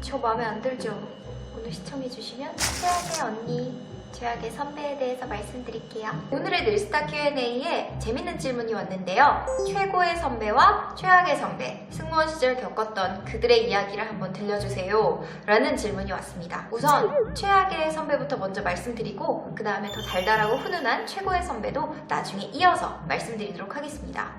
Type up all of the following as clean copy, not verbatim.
저 마음에 안 들죠? 오늘 시청해주시면 최악의 언니, 최악의 선배에 대해서 말씀드릴게요. 오늘의 늘스타 Q&A에 재밌는 질문이 왔는데요. 최고의 선배와 최악의 선배, 승무원 시절 겪었던 그들의 이야기를 한번 들려주세요 라는 질문이 왔습니다. 우선 최악의 선배부터 먼저 말씀드리고 그 다음에 더 달달하고 훈훈한 최고의 선배도 나중에 이어서 말씀드리도록 하겠습니다.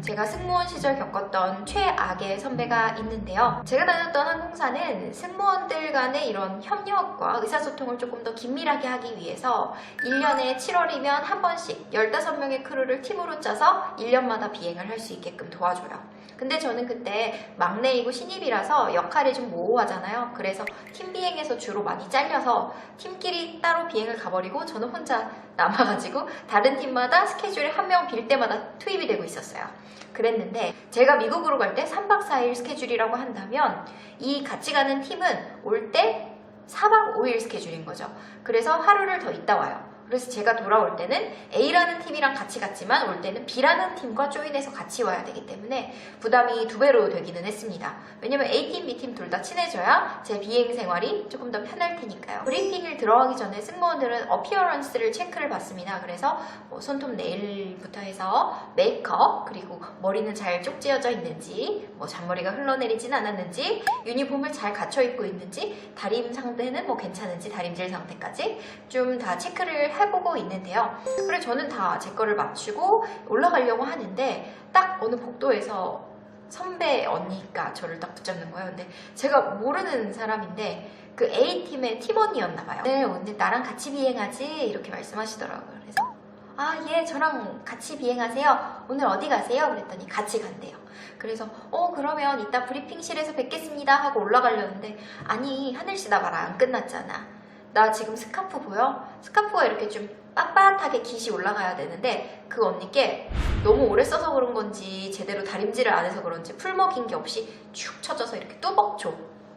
제가 승무원 시절 겪었던 최악의 선배가 있는데요. 제가 다녔던 항공사는 승무원들 간의 이런 협력과 의사소통을 조금 더 긴밀하게 하기 위해서 1년에 7월이면 한 번씩 15명의 크루를 팀으로 짜서 1년마다 비행을 할 수 있게끔 도와줘요. 근데 저는 그때 막내이고 신입이라서 역할이 좀 모호하잖아요. 그래서 팀 비행에서 주로 많이 잘려서 팀끼리 따로 비행을 가버리고 저는 혼자 남아가지고 다른 팀마다 스케줄에 한 명 빌 때마다 투입이 되고 있었어요. 그랬는데 제가 미국으로 갈 때 3박 4일 스케줄이라고 한다면 이 같이 가는 팀은 올 때 4박 5일 스케줄인 거죠. 그래서 하루를 더 있다 와요. 그래서 제가 돌아올 때는 A라는 팀이랑 같이 갔지만 올 때는 B라는 팀과 조인해서 같이 와야 되기 때문에 부담이 2배로 되기는 했습니다. 왜냐면 A팀, B팀 둘 다 친해져야 제 비행 생활이 조금 더 편할 테니까요. 브리핑을 들어가기 전에 승무원들은 어피어런스를 체크를 받습니다. 그래서 뭐 손톱 네일부터 해서 메이크업, 그리고 머리는 잘 쪽지어져 있는지, 뭐 잔머리가 흘러내리진 않았는지, 유니폼을 잘 갖춰 입고 있는지, 다림 상태는 뭐 괜찮은지, 다림질 상태까지 좀 다 체크를 해보고 있는데요. 그래 저는 다 제 거를 맞추고 올라가려고 하는데 딱 어느 복도에서 선배 언니가 저를 딱 붙잡는 거예요. 근데 제가 모르는 사람인데 그 A팀의 팀원이었나봐요. 네, 오늘 나랑 같이 비행하지? 이렇게 말씀하시더라고요. 그래서 아, 예, 저랑 같이 비행하세요. 오늘 어디 가세요? 그랬더니 같이 간대요. 그래서 그러면 이따 브리핑실에서 뵙겠습니다 하고 올라가려는데 아니, 하늘씨 나 말 안 끝났잖아. 나 지금 스카프 보여? 스카프가 이렇게 좀 빳빳하게 깃이 올라가야 되는데 그 언니께 너무 오래 써서 그런 건지 제대로 다림질을 안 해서 그런지 풀먹인 게 없이 축 쳐져서 이렇게 뚜벅초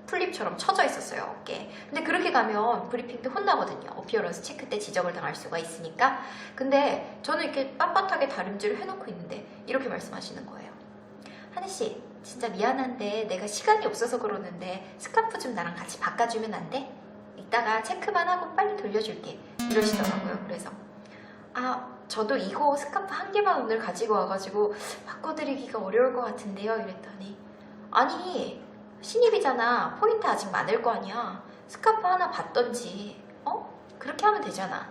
풀립처럼 쳐져 있었어요, 어깨에. 근데 그렇게 가면 브리핑 때 혼나거든요. 어피어런스 체크 때 지적을 당할 수가 있으니까. 근데 저는 이렇게 빳빳하게 다림질을 해놓고 있는데 이렇게 말씀하시는 거예요. 하늘씨, 진짜 미안한데 내가 시간이 없어서 그러는데 스카프 좀 나랑 같이 바꿔주면 안 돼? 이따가 체크만 하고 빨리 돌려줄게 이러시더라고요. 그래서 저도 이거 스카프 한 개만 오늘 가지고 와가지고 바꿔드리기가 어려울 것 같은데요 이랬더니 아니 신입이잖아. 포인트 아직 많을 거 아니야. 스카프 하나 받던지 그렇게 하면 되잖아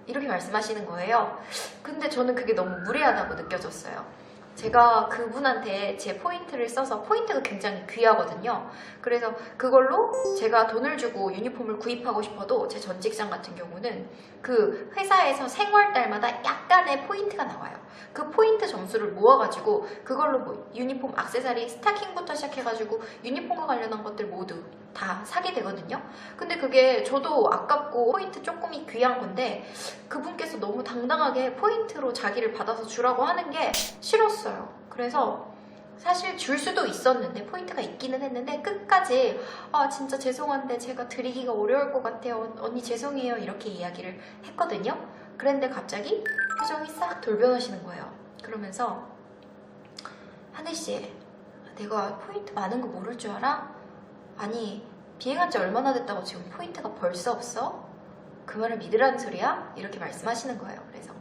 이렇게 말씀하시는 거예요. 근데 저는 그게 너무 무례하다고 느껴졌어요. 제가 그분한테 제 포인트를 써서 포인트가 굉장히 귀하거든요. 그래서 그걸로 제가 돈을 주고 유니폼을 구입하고 싶어도 제 전 직장 같은 경우는 그 회사에서 생활달마다 약간의 포인트가 나와요. 그 포인트 점수를 모아가지고 그걸로 뭐 유니폼, 액세서리, 스타킹부터 시작해가지고 유니폼과 관련한 것들 모두 다 사게 되거든요. 근데 그게 저도 아깝고 포인트 조금이 귀한 건데 그분께서 너무 당당하게 포인트로 자기를 받아서 주라고 하는 게 싫었어요. 그래서 사실 줄 수도 있었는데 포인트가 있기는 했는데 끝까지 진짜 죄송한데 제가 드리기가 어려울 것 같아요. 언니 죄송해요. 이렇게 이야기를 했거든요. 그런데 갑자기 표정이 싹 돌변하시는 거예요. 그러면서 하늘씨, 내가 포인트 많은 거 모를 줄 알아? 아니 비행한 지 얼마나 됐다고 지금 포인트가 벌써 없어? 그 말을 믿으라는 소리야? 이렇게 말씀하시는 거예요. 그래서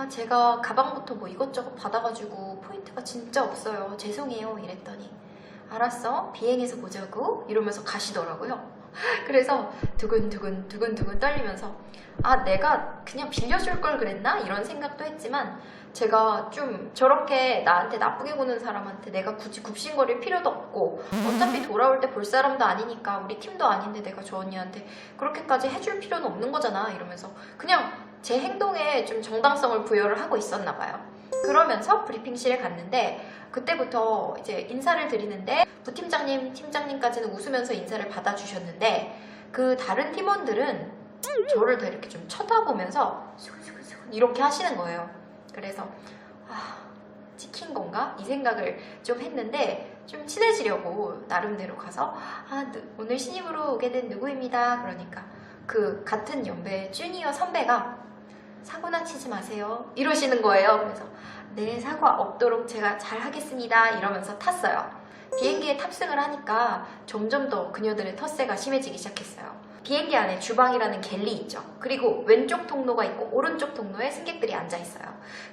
제가 가방부터 뭐 이것저것 받아가지고 포인트가 진짜 없어요. 죄송해요. 이랬더니 알았어. 비행해서 보자고 이러면서 가시더라고요. 그래서 두근두근 떨리면서 내가 그냥 빌려줄 걸 그랬나? 이런 생각도 했지만 제가 좀 저렇게 나한테 나쁘게 구는 사람한테 내가 굳이 굽신거릴 필요도 없고 어차피 돌아올 때 볼 사람도 아니니까 우리 팀도 아닌데 내가 저 언니한테 그렇게까지 해줄 필요는 없는 거잖아 이러면서 그냥 제 행동에 좀 정당성을 부여를 하고 있었나 봐요. 그러면서 브리핑실에 갔는데 그때부터 이제 인사를 드리는데 부팀장님, 팀장님까지는 웃으면서 인사를 받아주셨는데 그 다른 팀원들은 저를 다 이렇게 좀 쳐다보면서 수근수근 이렇게 하시는 거예요. 그래서 찍힌 건가? 이 생각을 좀 했는데 좀 친해지려고 나름대로 가서 오늘 신입으로 오게 된 누구입니다. 그러니까 그 같은 연배 주니어 선배가 사고나 치지 마세요 이러시는 거예요. 그래서 네, 사고 없도록 제가 잘 하겠습니다 이러면서 탔어요. 비행기에 탑승을 하니까 점점 더 그녀들의 텃세가 심해지기 시작했어요. 비행기 안에 주방이라는 갤리 있죠. 그리고 왼쪽 통로가 있고 오른쪽 통로에 승객들이 앉아 있어요.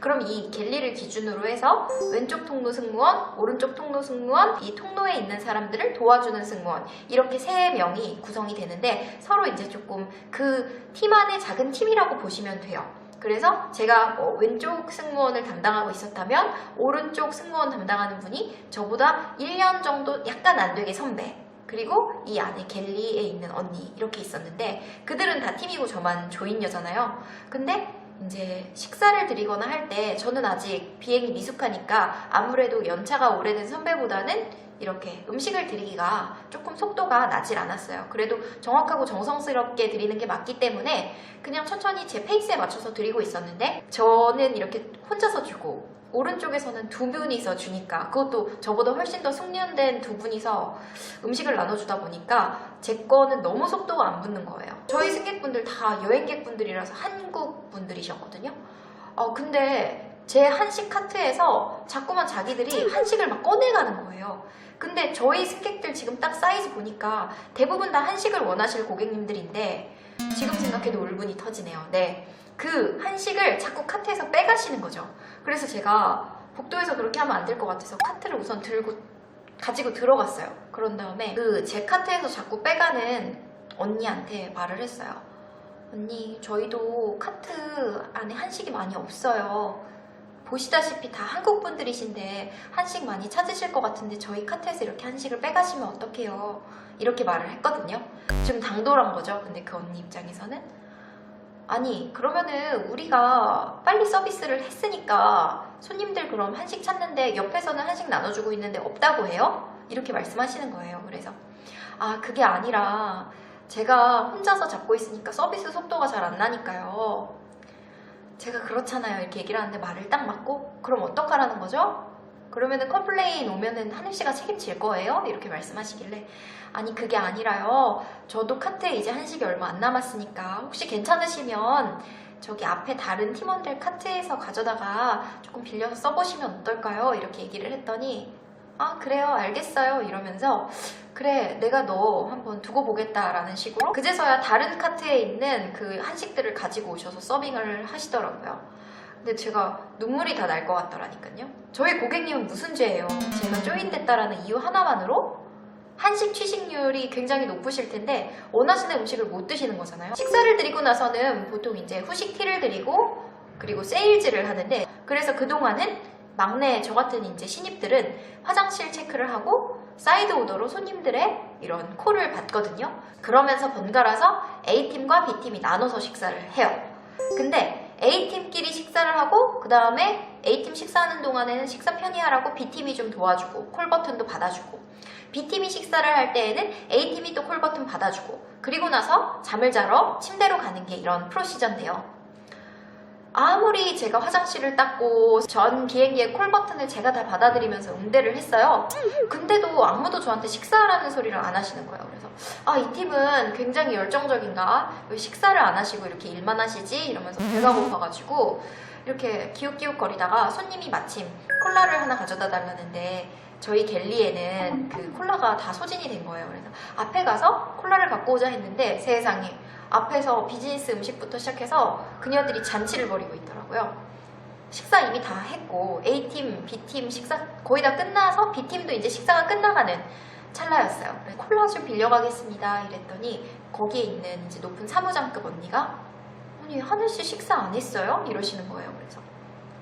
그럼 이 갤리를 기준으로 해서 왼쪽 통로 승무원, 오른쪽 통로 승무원, 이 통로에 있는 사람들을 도와주는 승무원, 이렇게 3명이 구성이 되는데 서로 이제 조금 그 팀 안의 작은 팀이라고 보시면 돼요. 그래서 제가 왼쪽 승무원을 담당하고 있었다면 오른쪽 승무원 담당하는 분이 저보다 1년 정도 약간 안 되게 선배, 그리고 이 안에 갤리에 있는 언니, 이렇게 있었는데 그들은 다 팀이고 저만 조인 여잖아요. 근데 이제 식사를 드리거나 할 때 저는 아직 비행이 미숙하니까 아무래도 연차가 오래된 선배보다는 이렇게 음식을 드리기가 조금 속도가 나질 않았어요. 그래도 정확하고 정성스럽게 드리는 게 맞기 때문에 그냥 천천히 제 페이스에 맞춰서 드리고 있었는데 저는 이렇게 혼자서 주고 오른쪽에서는 2분이서 주니까, 그것도 저보다 훨씬 더 숙련된 2분이서 음식을 나눠주다 보니까 제 거는 너무 속도가 안 붙는 거예요. 저희 승객분들 다 여행객분들이라서 한국 분들이셨거든요. 근데 제 한식 카트에서 자꾸만 자기들이 한식을 막 꺼내가는 거예요. 근데 저희 승객들 지금 딱 사이즈 보니까 대부분 다 한식을 원하실 고객님들인데 지금 생각해도 울분이 터지네요. 네, 그 한식을 자꾸 카트에서 빼가시는 거죠. 그래서 제가 복도에서 그렇게 하면 안 될 것 같아서 카트를 우선 가지고 들어갔어요. 그런 다음에 그 제 카트에서 자꾸 빼가는 언니한테 말을 했어요. 언니, 저희도 카트 안에 한식이 많이 없어요. 보시다시피 다 한국 분들이신데 한식 많이 찾으실 것 같은데 저희 카트에서 이렇게 한식을 빼가시면 어떡해요? 이렇게 말을 했거든요. 좀 당돌한 거죠. 근데 그 언니 입장에서는 아니, 그러면은 우리가 빨리 서비스를 했으니까 손님들 그럼 한식 찾는데 옆에서는 한식 나눠주고 있는데 없다고 해요? 이렇게 말씀하시는 거예요. 그래서 그게 아니라 제가 혼자서 잡고 있으니까 서비스 속도가 잘 안 나니까요. 제가 그렇잖아요. 이렇게 얘기를 하는데 말을 딱 맞고 그럼 어떡하라는 거죠? 그러면은 컴플레인 오면은 하늘씨가 책임질 거예요? 이렇게 말씀하시길래 아니, 그게 아니라요. 저도 카트에 이제 한식이 얼마 안 남았으니까 혹시 괜찮으시면 저기 앞에 다른 팀원들 카트에서 가져다가 조금 빌려서 써보시면 어떨까요? 이렇게 얘기를 했더니 그래요, 알겠어요 이러면서 그래, 내가 너 한번 두고 보겠다라는 식으로 그제서야 다른 카트에 있는 그 한식들을 가지고 오셔서 서빙을 하시더라고요. 근데 제가 눈물이 다 날 것 같더라니까요. 저희 고객님은 무슨 죄예요? 제가 조인됐다라는 이유 하나만으로 한식 취식률이 굉장히 높으실 텐데 원하시는 음식을 못 드시는 거잖아요. 식사를 드리고 나서는 보통 이제 후식 티를 드리고 그리고 세일즈를 하는데, 그래서 그동안은 막내 저 같은 이제 신입들은 화장실 체크를 하고 사이드 오더로 손님들의 이런 콜을 받거든요. 그러면서 번갈아서 A팀과 B팀이 나눠서 식사를 해요. 근데 A팀끼리 식사를 하고 그 다음에 A팀 식사하는 동안에는 식사 편의하라고 B팀이 좀 도와주고 콜 버튼도 받아주고, B팀이 식사를 할 때에는 A팀이 또 콜 버튼 받아주고, 그리고 나서 잠을 자러 침대로 가는 게 이런 프로시저인데요. 아무리 제가 화장실을 닦고 전 비행기의 콜 버튼을 제가 다 받아들이면서 응대를 했어요. 근데도 아무도 저한테 식사하라는 소리를 안 하시는 거예요. 그래서 이 팀은 굉장히 열정적인가? 왜 식사를 안 하시고 이렇게 일만 하시지? 이러면서 배가 고파가지고 이렇게 기웃기웃거리다가 손님이 마침 콜라를 하나 가져다 달라는데 저희 갤리에는 그 콜라가 다 소진이 된 거예요. 그래서 앞에 가서 콜라를 갖고 오자 했는데 세상에 앞에서 비즈니스 음식부터 시작해서 그녀들이 잔치를 벌이고 있더라고요. 식사 이미 다 했고 A팀, B팀 식사 거의 다 끝나서 B팀도 이제 식사가 끝나가는 찰나였어요. 콜라 좀 빌려가겠습니다 이랬더니 거기에 있는 이제 높은 사무장급 언니가 아니, 하늘씨 식사 안 했어요? 이러시는 거예요. 그래서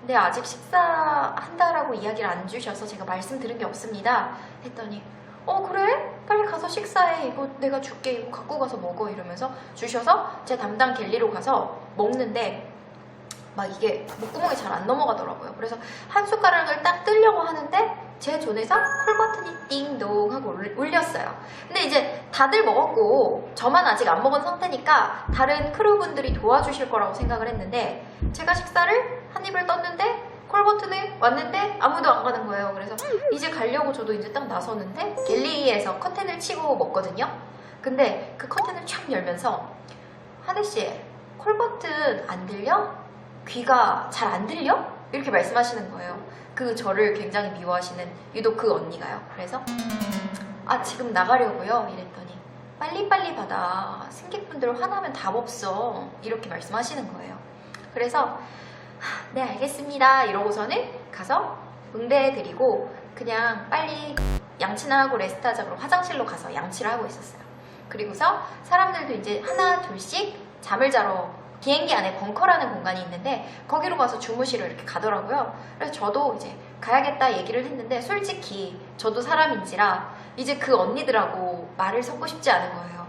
근데 아직 식사한다라고 이야기를 안 주셔서 제가 말씀드린 게 없습니다 했더니 그래? 빨리 가서 식사해. 이거 내가 줄게. 이거 갖고 가서 먹어. 이러면서 주셔서 제 담당 갤리로 가서 먹는데 막 이게 목구멍이 잘 안 넘어가더라고요. 그래서 한 숟가락을 딱 뜨려고 하는데 제 존에서 콜 버튼이 띵동 하고 울렸어요. 근데 이제 다들 먹었고 저만 아직 안 먹은 상태니까 다른 크루분들이 도와주실 거라고 생각을 했는데 제가 식사를 한 입을 떴는데 콜 버튼에 왔는데 아무도 안 가는 거예요. 그래서 이제 가려고 저도 이제 딱 나서는데 갤리에서 커튼을 치고 먹거든요. 근데 그 커튼을 촥 열면서 하늘씨, 콜 버튼 안 들려? 귀가 잘 안 들려? 이렇게 말씀하시는 거예요. 그 저를 굉장히 미워하시는 유독 그 언니가요. 그래서 아 지금 나가려고요 이랬더니 빨리빨리 받아, 승객분들 화나면 답 없어, 이렇게 말씀하시는 거예요. 그래서 네 알겠습니다 이러고서는 가서 응대해드리고 그냥 빨리 양치나 하고 레스트하자고 화장실로 가서 양치를 하고 있었어요. 그리고서 사람들도 이제 하나 둘씩 잠을 자러 비행기 안에 벙커라는 공간이 있는데 거기로 가서 주무시러 이렇게 가더라고요. 그래서 저도 이제 가야겠다 얘기를 했는데 솔직히 저도 사람인지라 이제 그 언니들하고 말을 섞고 싶지 않은 거예요.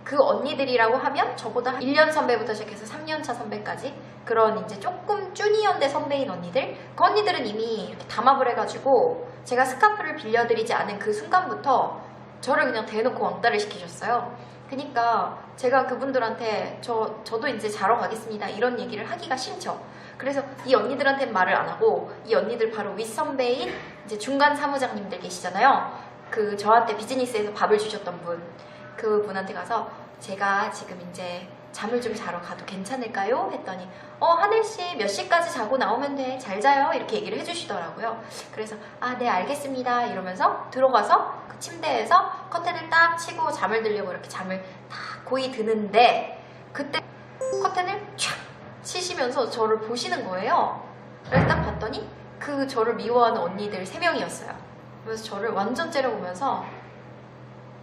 그 언니들이라고 하면 저보다 1년 선배부터 시작해서 3년차 선배까지 그런 이제 조금 주니어인데 선배인 언니들, 그 언니들은 이미 이렇게 담합을 해가지고 제가 스카프를 빌려드리지 않은 그 순간부터 저를 그냥 대놓고 왕따를 시키셨어요. 그러니까 제가 그분들한테 저도 이제 자러 가겠습니다 이런 얘기를 하기가 싫죠. 그래서 이 언니들한테는 말을 안 하고 이 언니들 바로 윗선배인 이제 중간 사무장님들 계시잖아요. 그 저한테 비즈니스에서 밥을 주셨던 분, 그분한테 가서 제가 지금 이제 잠을 좀 자러 가도 괜찮을까요? 했더니 하늘씨 몇 시까지 자고 나오면 돼, 잘 자요, 이렇게 얘기를 해주시더라고요. 그래서 아 네 알겠습니다 이러면서 들어가서 그 침대에서 커튼을 딱 치고 잠을 들려고 이렇게 잠을 딱 고이 드는데 그때 커튼을 촥 치시면서 저를 보시는 거예요. 그래서 딱 봤더니 그 저를 미워하는 언니들 3명이었어요. 그래서 저를 완전 째려보면서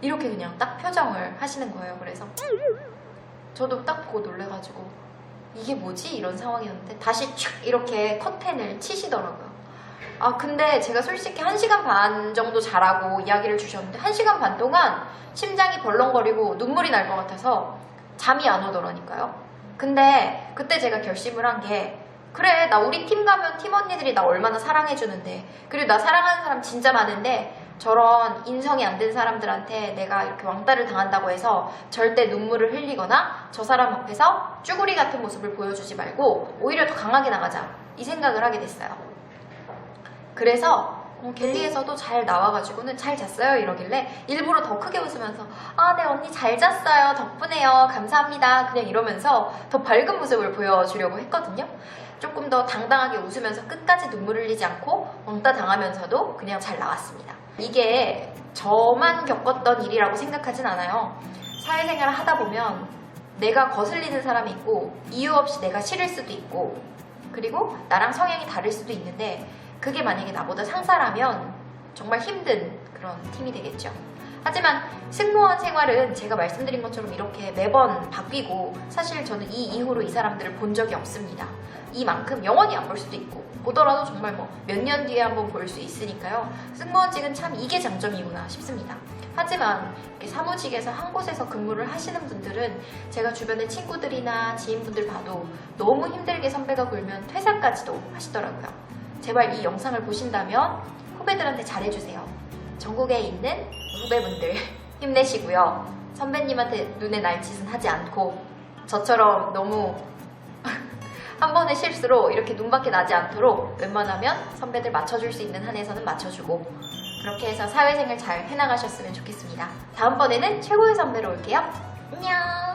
이렇게 그냥 딱 표정을 하시는 거예요. 그래서 저도 딱 보고 놀래가지고 이게 뭐지? 이런 상황이었는데 다시 촥 이렇게 커튼을 치시더라고요. 아 근데 제가 솔직히 1시간 반 정도 자라고 이야기를 주셨는데 1시간 반 동안 심장이 벌렁거리고 눈물이 날 것 같아서 잠이 안 오더라니까요. 근데 그때 제가 결심을 한 게 그래 나 우리 팀 가면 팀 언니들이 나 얼마나 사랑해주는데, 그리고 나 사랑하는 사람 진짜 많은데 저런 인성이 안 된 사람들한테 내가 이렇게 왕따를 당한다고 해서 절대 눈물을 흘리거나 저 사람 앞에서 쭈구리 같은 모습을 보여주지 말고 오히려 더 강하게 나가자, 이 생각을 하게 됐어요. 그래서 갤리에서도 잘 나와가지고는 잘 잤어요 이러길래 일부러 더 크게 웃으면서 아 네 언니 잘 잤어요 덕분에요 감사합니다 그냥 이러면서 더 밝은 모습을 보여주려고 했거든요. 조금 더 당당하게 웃으면서 끝까지 눈물 흘리지 않고 왕따 당하면서도 그냥 잘 나왔습니다. 이게 저만 겪었던 일이라고 생각하진 않아요. 사회생활을 하다 보면 내가 거슬리는 사람이 있고 이유 없이 내가 싫을 수도 있고 그리고 나랑 성향이 다를 수도 있는데 그게 만약에 나보다 상사라면 정말 힘든 그런 팀이 되겠죠. 하지만 승무원 생활은 제가 말씀드린 것처럼 이렇게 매번 바뀌고 사실 저는 이 이후로 이 사람들을 본 적이 없습니다. 이만큼 영원히 안 볼 수도 있고 보더라도 정말 뭐 몇 년 뒤에 한번 볼 수 있으니까요. 승무원직은 참 이게 장점이구나 싶습니다. 하지만 이렇게 사무직에서 한 곳에서 근무를 하시는 분들은 제가 주변의 친구들이나 지인분들 봐도 너무 힘들게 선배가 굴면 퇴사까지도 하시더라고요. 제발 이 영상을 보신다면 후배들한테 잘해주세요. 전국에 있는 후배분들 힘내시고요. 선배님한테 눈에 날 짓은 하지 않고 저처럼 너무 한 번의 실수로 이렇게 눈밖에 나지 않도록 웬만하면 선배들 맞춰줄 수 있는 한에서는 맞춰주고 그렇게 해서 사회생활 잘 해나가셨으면 좋겠습니다. 다음번에는 최고의 선배로 올게요. 안녕.